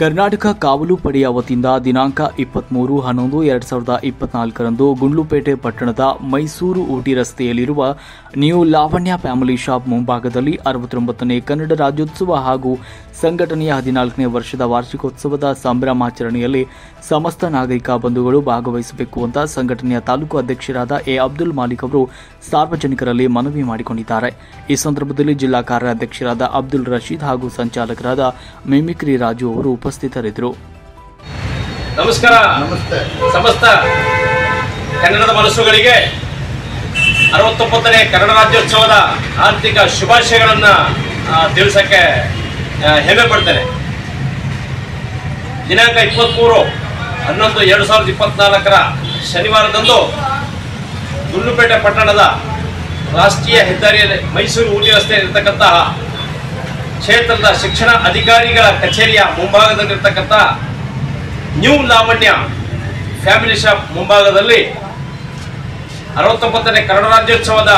ಕರ್ನಾಟಕ ಕಾವಲು ಪಡೆಯ ವತಿಯಿಂದ ದಿನಾಂಕ 23/11/2024ರಂದು ಗುಂಡ್ಲುಪೇಟೆ ಪಟ್ಟಣದ ಮೈಸೂರು ಊಟಿ ರಸ್ತೆಯಲ್ಲಿರುವ ನ್ಯೂ ಲಾವಣ್ಯ ಫ್ಯಾಮಿಲಿ ಶಾಪ್ ಮುಂಭಾಗದಲ್ಲಿ 69ನೇ ಕನ್ನಡ ರಾಜ್ಯೋತ್ಸವ ಹಾಗೂ ಸಂಘಟನೆಯ 14ನೇ ವರ್ಷದ ವಾರ್ಷಿಕೋತ್ಸವದ ಸಂಭ್ರಮಾಚರಣೆಯಲ್ಲಿ ಸಮಸ್ತ ನಾಗರಿಕ ಬಂಧುಗಳು ಭಾಗವಹಿಸಬೇಕು ಅಂತ ಸಂಘಟನೆಯ ತಾಲೂಕು ಅಧ್ಯಕ್ಷರಾದ ಎ ಅಬ್ದುಲ್ ಮಾಲಿಕ್ ಅವರು ಸಾರ್ವಜನಿಕರಲ್ಲಿ ಮನವಿ ಮಾಡಿಕೊಂಡಿದ್ದಾರೆ। ಈ ಸಂದರ್ಭದಲ್ಲಿ ಜಿಲ್ಲಾ ಕಾರ್ಯಾಧ್ಯಕ್ಷರಾದ ಅಬ್ದುಲ್ ರಶೀದ್ ಹಾಗೂ ಸಂಚಾಲಕರಾದ ಮಿಮಿಕ್ರಿ ರಾಜು ಅವರು ಉಪಸ್ಥಿತರಿದ್ದರು। ನಮಸ್ಕಾರ। ಸಮಸ್ತ ಕನ್ನಡದ ಮನಸ್ಸುಗಳಿಗೆ 69ನೇ ಕನ್ನಡ ರಾಜ್ಯೋತ್ಸವದ ಆರ್ಥಿಕ ಶುಭಾಶಯಗಳನ್ನು ತಿಳಿಸಕ್ಕೆ ಹೆಮ್ಮೆ ಪಡ್ತೇನೆ। ದಿನಾಂಕ 23/11/2024ರ ಶನಿವಾರದಂದು ಗುಂಡ್ಲುಪೇಟೆ ಪಟ್ಟಣದ ರಾಷ್ಟ್ರೀಯ ಹೆದ್ದಾರಿಯಲ್ಲಿ ಮೈಸೂರು ಊಟಿ ರಸ್ತೆಯಲ್ಲಿರತಕ್ಕಂತಹ ಕ್ಷೇತ್ರದ ಶಿಕ್ಷಣ ಅಧಿಕಾರಿಗಳ ಕಚೇರಿಯ ಮುಂಭಾಗದಲ್ಲಿರ್ತಕ್ಕಂಥ ನ್ಯೂ ಲಾವಣ್ಯ ಫ್ಯಾಮಿಲಿ ಶಾಪ್ ಮುಂಭಾಗದಲ್ಲಿ 69ನೇ ಕನ್ನಡ ರಾಜ್ಯೋತ್ಸವದ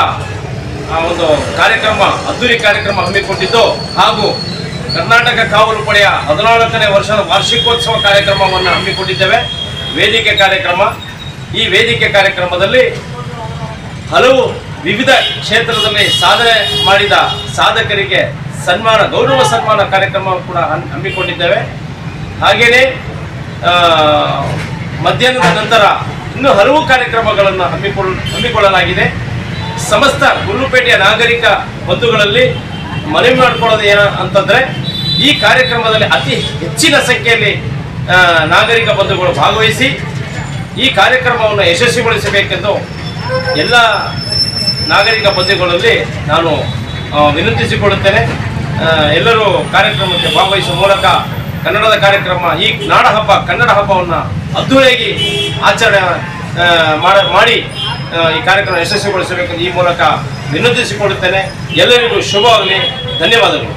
ಒಂದು ಕಾರ್ಯಕ್ರಮ ಅದ್ದೂರಿ ಕಾರ್ಯಕ್ರಮ ಹಮ್ಮಿಕೊಂಡಿದ್ದು ಹಾಗೂ ಕರ್ನಾಟಕ ಕಾವಲು ಪಡೆಯ 14ನೇ ವರ್ಷದ ವಾರ್ಷಿಕೋತ್ಸವ ಕಾರ್ಯಕ್ರಮವನ್ನು ಹಮ್ಮಿಕೊಂಡಿದ್ದೇವೆ। ವೇದಿಕೆ ಕಾರ್ಯಕ್ರಮ, ಈ ವೇದಿಕೆ ಕಾರ್ಯಕ್ರಮದಲ್ಲಿ ಹಲವು ವಿವಿಧ ಕ್ಷೇತ್ರದಲ್ಲಿ ಸಾಧನೆ ಮಾಡಿದ ಸಾಧಕರಿಗೆ ಸನ್ಮಾನ, ಗೌರವ ಸನ್ಮಾನ ಕಾರ್ಯಕ್ರಮ ಕೂಡ ಹಮ್ಮಿಕೊಂಡಿದ್ದೇವೆ। ಹಾಗೆಯೇ ಮಧ್ಯಾಹ್ನದ ನಂತರ ಇನ್ನೂ ಹಲವು ಕಾರ್ಯಕ್ರಮಗಳನ್ನು ಹಮ್ಮಿಕೊಳ್ಳಲಾಗಿದೆ। ಸಮಸ್ತ ಗುಂಡ್ಲುಪೇಟೆಯ ನಾಗರಿಕ ಬಂಧುಗಳಲ್ಲಿ ಮನವಿ ಮಾಡಿಕೊಳ್ಳೋದು ಏನು ಅಂತಂದರೆ, ಈ ಕಾರ್ಯಕ್ರಮದಲ್ಲಿ ಅತಿ ಹೆಚ್ಚಿನ ಸಂಖ್ಯೆಯಲ್ಲಿ ನಾಗರಿಕ ಬಂಧುಗಳು ಭಾಗವಹಿಸಿ ಈ ಕಾರ್ಯಕ್ರಮವನ್ನು ಯಶಸ್ವಿಗೊಳಿಸಬೇಕೆಂದು ಎಲ್ಲ ನಾಗರಿಕ ಬಂಧುಗಳಲ್ಲಿ ನಾನು ವಿನಂತಿಸಿಕೊಳ್ಳುತ್ತೇನೆ। ಎಲ್ಲರೂ ಕಾರ್ಯಕ್ರಮಕ್ಕೆ ಭಾಗವಹಿಸುವ ಮೂಲಕ ಕನ್ನಡದ ಕಾರ್ಯಕ್ರಮ, ಈ ನಾಡ ಹಬ್ಬ ಕನ್ನಡ ಹಬ್ಬವನ್ನು ಅದ್ದೂರಿಯಾಗಿ ಆಚರಣೆ ಮಾಡಿ ಈ ಕಾರ್ಯಕ್ರಮ ಯಶಸ್ವಿಗೊಳಿಸಬೇಕೆಂದು ಈ ಮೂಲಕ ವಿನಂತಿಸಿಕೊಳ್ಳುತ್ತೇನೆ। ಎಲ್ಲರಿಗೂ ಶುಭವಾಗಲಿ। ಧನ್ಯವಾದಗಳು।